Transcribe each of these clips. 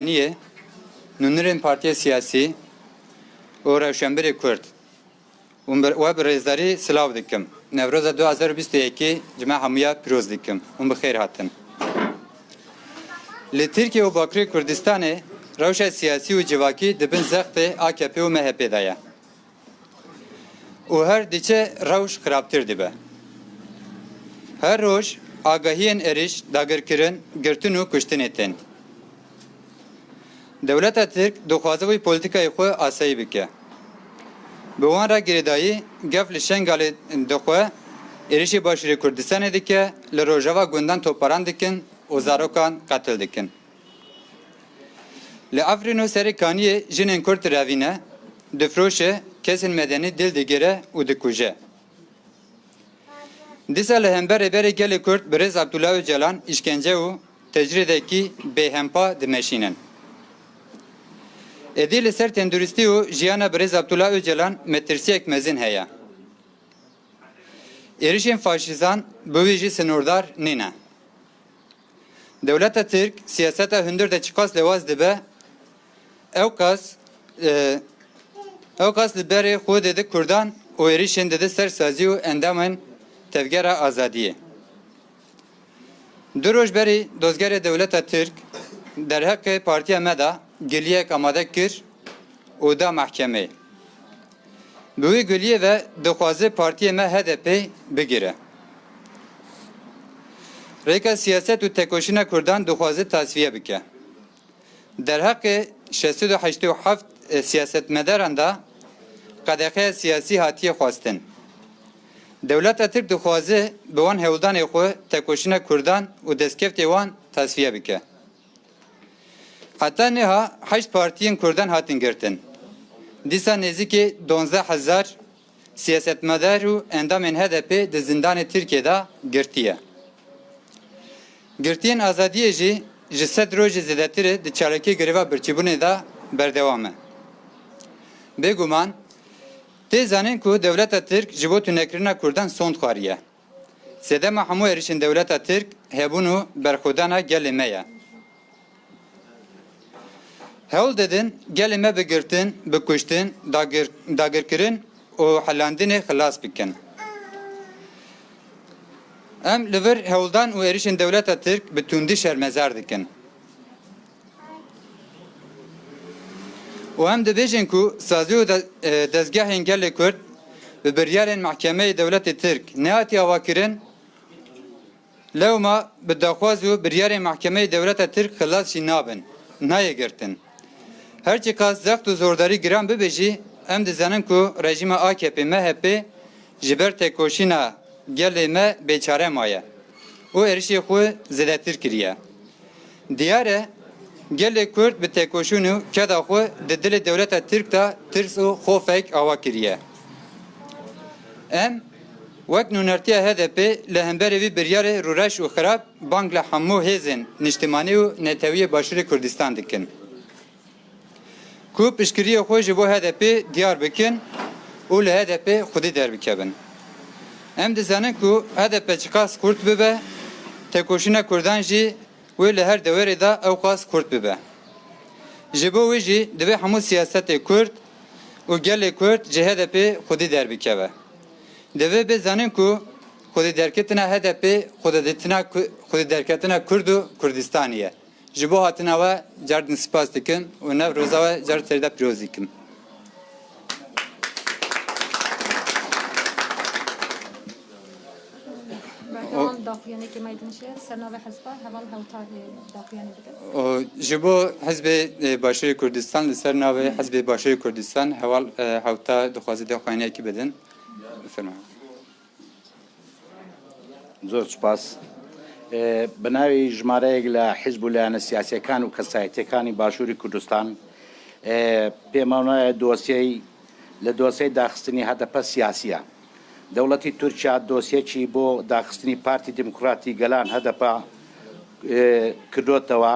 Niye? Nunurên partiya siyasî û Rewşenbirê Kurd we bi rêzdarî silav dikim. Newroza 2021 cima hemûya pîroz dikim û bi xêr hatin. Li Tirkiye û Bakurê Kurdistanê rewşa siyasî û civakî dibin zextê AKP û MHP de ye. û her diçe rewş xirabtir dibe. Her roj agahiyên êriş, dagirkirin, girtin û kuştinê tên. Devleta Tirk dixwaze wî polîtikayê xwe asayî bike. Bi wan re girêdayî gef li Şengalê dixwe êrişî Başûrê Kurdistanê dike, li rojava gundan toparan dikin û zarokan qetil dikin. Li Efrîn û serê Kaniyê jinên Kurd revîne, difroşe, kesên medenî dil digire û dikuje. Dîsa li hemberê berê gelê Kurd bi rêz Abdullah Öcalan îşkence û tecrîdekî bêhempa dimeşînin. Edî li ser tenduristî û jiyana bi rêz Abdullah Öcalan metirsiyek mezin heye. Êrişên faşîzan bi wî jî sinordar nîne. Dewleta Tirk siyaseta hundir de çiqas lewaz dibe, ew qas li berê xwe dedi Kurdan û êrişên dedi sersazî û endamên tevgera azadiyê. Du roj berî dozgerê Dewleta Tirk derheqê partiya me da giliyek amade kir û da mehkemeyê. Bi wî giliyê ve dixwaze partiyê me HDP bigire. Rêka siyaset û tekoşîna Kurdan dixwaze tasfiye bike. Derheqê 687 siyasetmedaran da qedexeya siyasî hatiye xwastin. Dewleta Tirk dixwaze bi wan hewldanê xwe tekoşîna Kurdan û destkeftê wan tasfiye bike. Heta niha 8 partiyên Kurdan hatin girtin. Dîsa nêzîkî 12,000 siyasetmedar û endamên HDP di zindanê Tirkiye'de girtiye. Girtiyên azadiyê jî ji sed rojê zêdetirê di çalakî grêva birçîbûnê de berdewam e. Bêguman, tê zanîn ku Dewleta Tirk ji bo tûnekirina Kurdan son xwariye. Sedema hemû êrişên Dewleta Tirk hebûn û berxwedana gelê me ye. Hewl dedin, gelê me bigirtin, bikuştin, dagirkirin û helandinê xilas bikin. Em li vir hewldan û êrişên Dewleta Tirk bi tundî şermezar dikin. û em dibêjin ku sazî û dezgehên gelê Kurd bi biryarên Mehkemeyê Dewletê Tirk nehatiye avakirin, lewma bi daxwaz û biryarên Mehkemeyê Dewleta Tirk xilas jî nabin, nayê girtin. Her çi qas zext û zordarî giran bibêjî, em dizanin ku rejima AKP MHP ji ber tekoşîna gelê me bêçare maye û êrişê xwe zêdetir kiriye. Diyar e gelê Kurd bi tekoşîn û keda xwe di dilê Dewleta Tirk de tirs û xofek ava kiriye. Em wek nûnertiya HDP li hemberê vî biryarê rûreş û xirab bang li hemû hêzên niştimanî û netewiyê Başûrê Kurdistan dikin. Ku piştgiriyê xwe ji bo HDP diyar bikin û li HDP xwedî derbikevin. Em dizanin ku HDP çiqas Kurd bibe, tekoşîna Kurdan jî wê li her dewerê de ew qas Kurd bibe. Ji bo wê jî divê hemû siyasetê Kurd û gelê Kurd ji HDP xwedî derbikeve. Divê bizanin ku xwedî derketina HDP xwedî derketina Kurd û Kurdistanê ye. Ji bo hatina we car din spas dikim û nev roza we car serî de pîroz dikim. Ji bo Hizbê Başûrê Kurdistan li ser navê Hizbê Başûrê Kurdistan heval hewta dixwaze daxuyaniyekî bidin. زۆر سوپاس. بە ناوی ژمارەیەک لە حیزب و لایەنە سیاسیەکان و کەسایەتیەکانی باشووری کوردستان پێمان وایە دۆسیەی لە دۆسیەی داخستنی هەدەپە سیاسیە. دەوڵەتی تورکیا دۆسیەکی بۆ داخستنی پارتی دیموکراتی گەلان هەدەپە کردوتەوە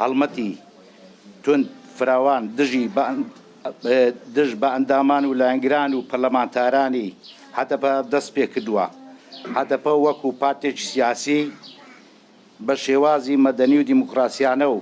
هەڵمەتی تند فراوان دژ بە ئەندامان و لایەنگران و پەرلەمانتارانی هەدەپە دەست پێ کردووە. هەدەپە وەکو پارتێکی سیاسی بە شێوازی مەدەنی و دیموکراسیانە و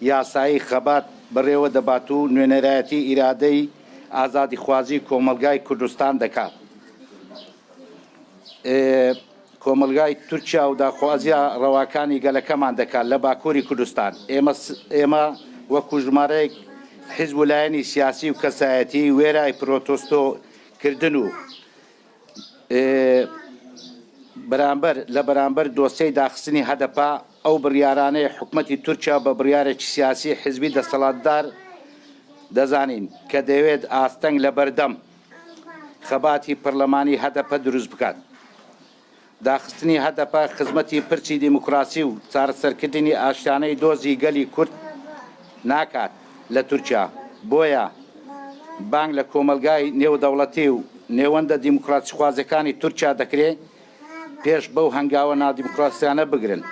یاسایی خەبات بڕێوە دەبات و نوێنەرایەتی ئیرادەی ئازادی خوازی کۆمەلگای کوردستان دەکات. کۆمەلگای تورکیا و داخوازیە ڕەواکانی گەلەکەمان دەکات لە باکووری کوردستان. ئێمە وەکو ژمارەیەک حیزب لایەنی سیاسی و کەسایەتی وێرای پرۆتۆستۆکردن و لە بەرامبەر دۆسیەی داخستنی ھەدەپە ئەو بڕیارانەی حکومەتی تورکیا بە بڕیارێکی سیاسی حیزبی دەسەڵاتدار دەزانین کە دەوێت ئاستەنگ لە بەردەم خەباتی پەرلەمانی ھەدەپە دروست بکات. داخستنی ھەدەپە خزمەتی پرچی دیموکراسی و چارەسەرکردنی ئاشتیانەی دۆزی گەلی کورد ناکات لە تورکیا. بۆیە بانگ لە کۆمەلگای نێودەوڵەتی و نێوەندە دیموکراسی خوازەکانی تورکیا دەکرێت پێش بەو هەنگاوە نادیموکراسیانە بگرن.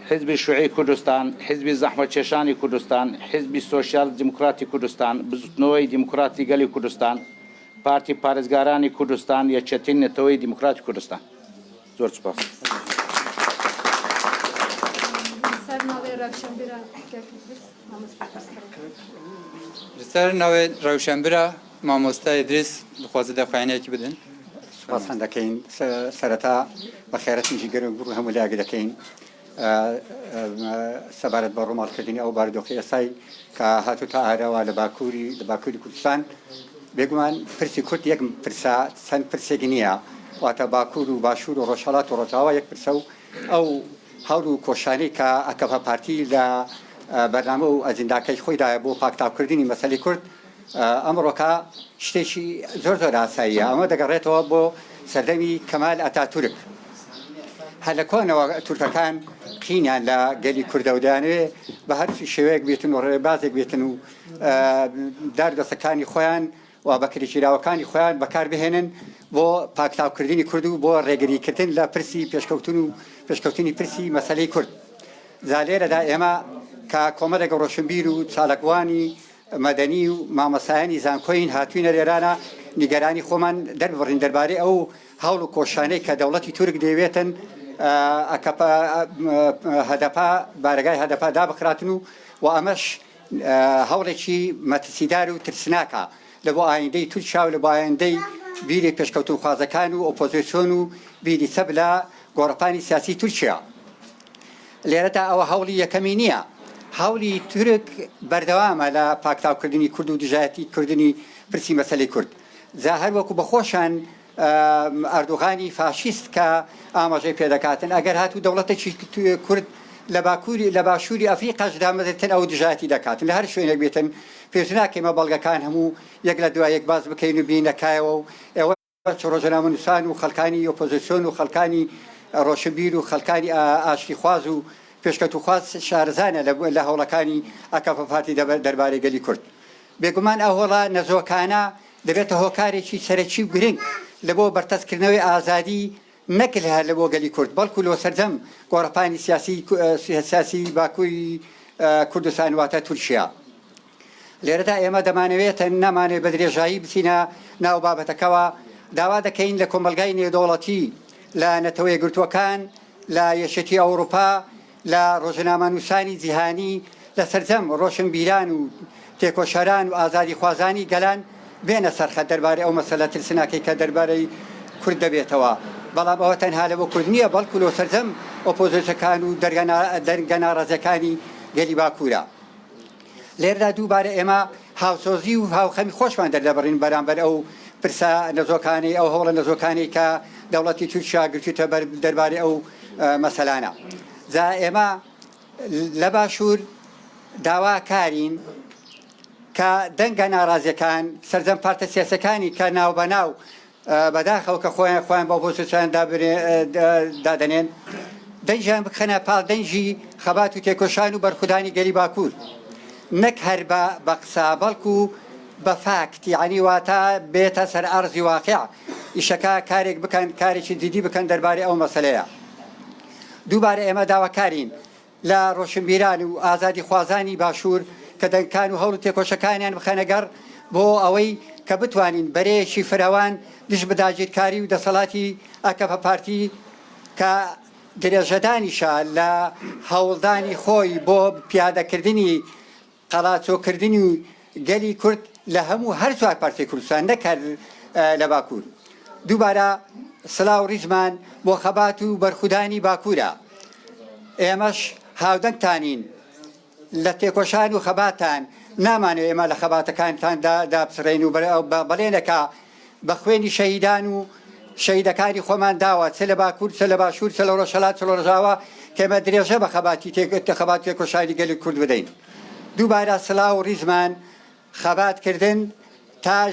حزبی شوعی کوردستان، حزبی زەحمەتکێشانی کوردستان، حزبی سۆشیال دیموکراتی کوردستان، بزوتنەوەی دیموکراتی گەلی کوردستان، پارتی پارێزگارانی کوردستان، یەکێتی نەتەوەی دیموکراتی کوردستان. زۆر سوپاس. لەسەر ناوێ ڕەوشەنبرە مامۆستا ئیدریس بخوازە دەخوایەنێکی بدەن. سوپاسان دەکەین. سەرەتا بە خێرەتیشی گەرم بڕ هەموو لاگە دەکەین سەبارەت بە ڕۆماڵکردنی ئەو بارودۆخی ئێستای کە هاتووتە ئارەوە لە باکووری کوردستان. بێگومان پرسی کورد یەک پرسە چەند پرسێکی نییە، واتە باکوور و باشوور و ڕۆژهەڵات و ڕۆژاوا یەک پرسە و ئەو هەوڵ و کۆشانەی کە ئەکەفە پارتی لە بەرنامە و ئەجنداکەی خۆیدایە بۆ پاکتاوکردنی مەسەلەی کورد ئەمڕۆکە شتێکی زۆر ئاساییە. ئەمە دەگەڕێتەوە بۆ سەردەمی کەمال ئەتاتورک. هەر لە کۆنەوە تورکەکان قینیان لە گەلی کوردەودانوێ بە هەر شێوەیەک بێتن و ڕێبازێک بێتن و داردەستەکانی خۆیان و بەکرێکیراوەکانی خۆیان بەکار بهێنن بۆ پاکتاوکردنی کورد و بۆ ڕێگریکردن لە پرسی پێشکەوتنی پرسی مەسەلەی کورد. زالێرەدا ئێمە کە کۆمەڵێک ڕۆشنبیر و چالاکوانی مەدەنی و مامەسایانی زانکۆین هاتوینە لێرانە نیگەرانی خۆمان دەربڕین دەربارەی ئەو هەوڵ و کۆشانەی کە دەوڵەتی تورک دەیەوێتن ھەدەپە بارگای ھەدەپە دابخراتن و ئەمەش هەوڵێکی مەترسیدار و ترسناکە لە بۆ ئایندەی تورکیا و لە بۆ ئایندەی بیری پێشکەوتن خوازەکان و ئۆپۆزیسیۆن و بیری سەب لە گۆڕەپانی سیاسی تورکیا. لێرەدا ئەوە هەوڵی یەکەمی نییە. هەوڵی تورک بەردەوامە لە پاکتاوکردنی کورد و دژایەتی کردنی پرسی مەسەلەی کورد. جا هەر وەکو بەخۆشان ئەردوغانی فاشیست کە ئاماژەی پێدەکاتن ئەگەر هاتوو دەوڵەتێکی کورد لە باشووری ئەفریقاشدا مەزتن ئەو دژایەتی دەکاتن لە هەر شوێنێک بێتن پێش ناکەمە بەڵگەکان هەموو یەک لە دوای یەک باز بکەین و بینەکایەوە و ئێوە ڕۆژنامەنووسان و خەڵکانی ئۆپۆزیسیۆن و خەڵکانی ڕۆشنبیر و خەڵکانی ئاشتی خواز و پێشکەوت و خواز شارزانە لە هەوڵەکانی ئەکەفە پارتی دەربارەی گەلی کورد. بێگومان ئەو هەوڵە نەزۆکانە دەبێتە هۆکارێکی سەرەکی و گرنگ لە بۆ بەرتەسکردنەوەی ئازادی نەکرد لە بۆ گەلی کورد، بەڵکو لۆ سەردەم گۆڕەپانی سیاسی باکووری کوردستان واتە تورکیا. لێرەدا ئێمە دەمانەوێتە نەمانێت بە درێژایی بچینە ناو بابەتەکەەوە داوا دەکەین لە کۆمەلگای نێودەوڵەتی لە نەتەوە یەکگرتووەکان لە یەکێتی ئەوروپا لە ڕۆژنامەنووسانی جیهانی لە سەردەم ڕۆشنبیران و تێکۆشەران و ئازادی خوازانی گەلان بێنە سەرخە دەربارەی ئەو مەسەلە ترسناکەی کە دەربارەی کورد دەبێتەوە. بەڵام ئەوە تەنها لە بۆ کورد نییە، بەڵکو لۆ سەردەم ئۆپۆزیسیۆنەکان و دەرگە ناڕەزیەکانی گەلی باکوورە. لێرەدا دووبارە ئێمە هاوسۆزی و هاوخەمی خۆشمان دەردەبڕین بەرامبەر ئەو پرسە نەزۆکانی ئەو هەوڵە نەزۆکانی کە دەوڵەتی تورکیا گرتوویتە دەربارەی ئەو مەسەلانە. جا ئێمە لە باشوور داواکارین کە دەنگە ناڕازیەکان سەردەم پارتە سیاسەکانی کە ناو بەناو بەداخەوە کە خۆیان بە ئۆپۆزیسیۆن دادەنێن دەنجیان بخەنە پاڵ دەنجی خەبات و تێکۆشان و بەرخودانی گەلی باکوور، نەک هەر بە قسە بەڵکو بە فاکت، یعنی واتە بێتە سەر ئەرزی واقع ئیشەکە کارێک بکەن، کارێکی جدی بکەن دەربارەی ئەو مەسەلەیە. دووبارە ئێمە داواکارین لە ڕۆشنبیران و ئازادی خوازانی باشوور کە دەنگکان و هەوڵ و تێکۆشەکانیان بخەنەگەڕ بۆ ئەوەی کە بتوانین بەرەیەکی فراوان دژ بە داگیرکاری و دەسەڵاتی ئەکەفە پارتی کە درێژەدانیشە لە هەوڵدانی خۆی بۆ پیادەکردنی قەڵاچۆکردنی گەلی کورد لە هەموو هەر چوار پارچەی کوردستان نەکرد لە باکوور. دووبارە سڵاو ڕیزمان بۆ خەبات و بەرخودانی باکوورە. ئێمەش هاودەنگتانین لە تێکۆشان و خەباتان نامانێت ئێمە لە خەباتەکانتان دابسڕێن و بەڵێنەکە بە خوێنی شەهیدان و شەهیدەکانی خۆمان داوە چ لە باکوور چ لە باشوور چ لە ڕۆژهەڵات چ لە ڕۆژاوە کە ئێمە درێژە بە خەباتی خەبات تێکۆشانی گەلی کورد بدەین. دووبارە سڵاو ڕیزمان خەباتکردن تا